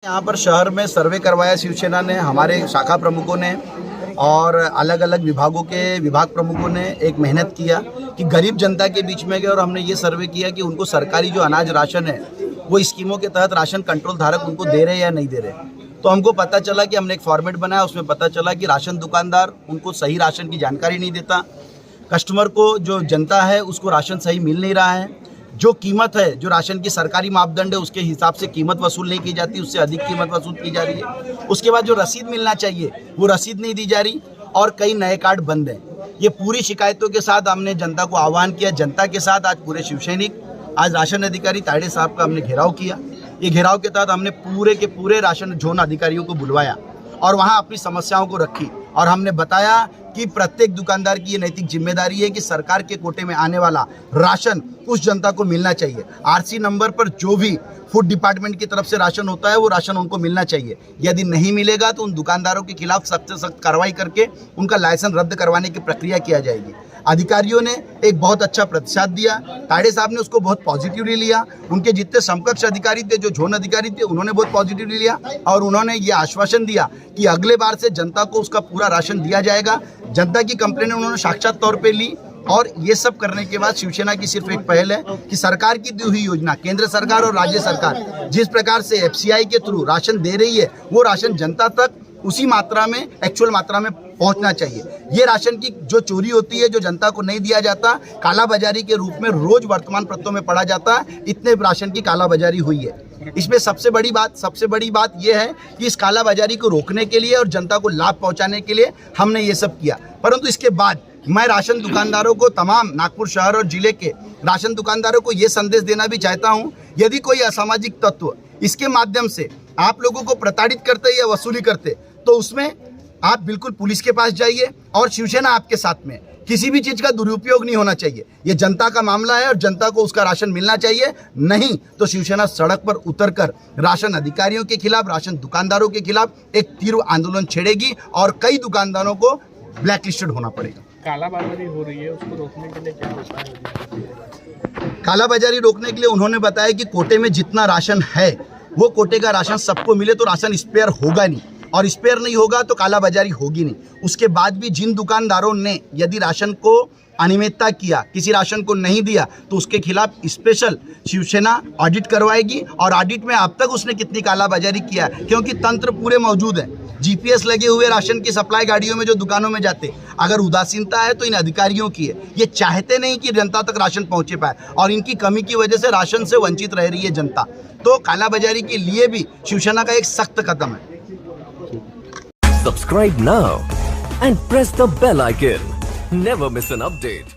यहाँ पर शहर में सर्वे करवाया शिवसेना ने, हमारे शाखा प्रमुखों ने और अलग अलग विभागों के विभाग प्रमुखों ने एक मेहनत किया कि गरीब जनता के बीच में गए और हमने ये सर्वे किया कि उनको सरकारी जो अनाज राशन है वो स्कीमों के तहत राशन कंट्रोल धारक उनको दे रहे हैं या नहीं दे रहे। तो हमको पता चला कि हमने एक फॉर्मेट बनाया, उसमें पता चला कि राशन दुकानदार उनको सही राशन की जानकारी नहीं देता, कस्टमर को जो जनता है उसको राशन सही मिल नहीं रहा है, जो कीमत है जो राशन की सरकारी मापदंड है उसके हिसाब से कीमत वसूल नहीं की जाती, उससे अधिक कीमत वसूल की जा रही है। उसके बाद जो रसीद मिलना चाहिए वो रसीद नहीं दी जा रही और कई नए कार्ड बंद हैं। ये पूरी शिकायतों के साथ हमने जनता को आह्वान किया। जनता के साथ आज पूरे शिवसैनिक, आज राशन अधिकारी ताड़े साहब का हमने घेराव किया। ये घेराव के तहत हमने पूरे के पूरे राशन जोन अधिकारियों को बुलवाया और वहाँ अपनी समस्याओं को रखी और हमने बताया कि प्रत्येक दुकानदार की ये नैतिक जिम्मेदारी है कि सरकार के कोटे में आने वाला राशन उस जनता को मिलना चाहिए। आरसी नंबर पर जो भी फूड डिपार्टमेंट की तरफ से राशन होता है वो राशन उनको मिलना चाहिए। यदि नहीं मिलेगा तो उन दुकानदारों के खिलाफ सख्त से सख्त कार्रवाई करके उनका लाइसेंस रद्द करवाने की प्रक्रिया किया जाएगी। अधिकारियों ने एक बहुत अच्छा प्रतिसाद दिया, ताड़े साहब ने उसको बहुत पॉजिटिवली लिया। उनके जितने समकक्ष अधिकारी थे, जो जोन अधिकारी थे, उन्होंने बहुत पॉजिटिवली लिया और उन्होंने ये आश्वासन दिया कि अगले बार से जनता को उसका पूरा राशन दिया जाएगा। जनता की कंप्लेंट उन्होंने साक्षात तौर पे ली और ये सब करने के बाद शिवसेना की सिर्फ एक पहल है कि सरकार की दी हुई योजना, केंद्र सरकार और राज्य सरकार जिस प्रकार से FCI के थ्रू राशन दे रही है वो राशन जनता तक उसी मात्रा में, एक्चुअल मात्रा में पहुंचना चाहिए। ये राशन की जो चोरी होती है, जो जनता को नहीं दिया जाता, कालाबाजारी के रूप में रोज वर्तमान पत्रों में पढ़ा जाता है, इतने राशन की कालाबाजारी हुई है। इसमें सबसे बड़ी बात यह है कि इस कालाबाजारी को रोकने के लिए और जनता को लाभ पहुंचाने के लिए हमने ये सब किया। परंतु इसके बाद मैं राशन दुकानदारों को, तमाम नागपुर शहर और जिले के राशन दुकानदारों को ये संदेश देना भी चाहता हूँ, यदि कोई असामाजिक तत्व इसके माध्यम से आप लोगों को प्रताड़ित करते या वसूली करते तो उसमें आप बिल्कुल पुलिस के पास जाइए और शिवसेना आपके साथ में। किसी भी चीज़ का दुरुपयोग नहीं होना चाहिए। ये जनता का मामला है और जनता को उसका राशन मिलना चाहिए, नहीं तो शिवसेना सड़क पर उतरकर राशन अधिकारियों के खिलाफ, राशन दुकानदारों के खिलाफ एक तीव्र आंदोलन छेड़ेगी और कई दुकानदारों को ब्लैकलिस्टेड होना पड़ेगा। कालाबाजारी हो रही है, उसको रोकने के लिए क्या होता है? कालाबाजारी रोकने के लिए उन्होंने बताया कि कोटे में जितना राशन है वो कोटे का राशन सबको मिले तो राशन स्पेयर होगा नहीं, और स्पेयर नहीं होगा तो कालाबाजारी होगी नहीं। उसके बाद भी जिन दुकानदारों ने यदि राशन को अनियमितता किया, किसी राशन को नहीं दिया, तो उसके खिलाफ स्पेशल शिवसेना ऑडिट करवाएगी और ऑडिट में अब तक उसने कितनी कालाबाजारी किया है, क्योंकि तंत्र पूरे मौजूद हैं। GPS लगे हुए राशन की सप्लाई गाड़ियों में जो दुकानों में जाते, अगर उदासीनता है तो इन अधिकारियों की है। ये चाहते नहीं कि जनता तक राशन पहुंचे पाए और इनकी कमी की वजह से राशन से वंचित रह रही है जनता। तो कालाबाजारी के लिए भी शिवसेना का एक सख्त कदम है। Subscribe now and press the bell icon. Never miss an update.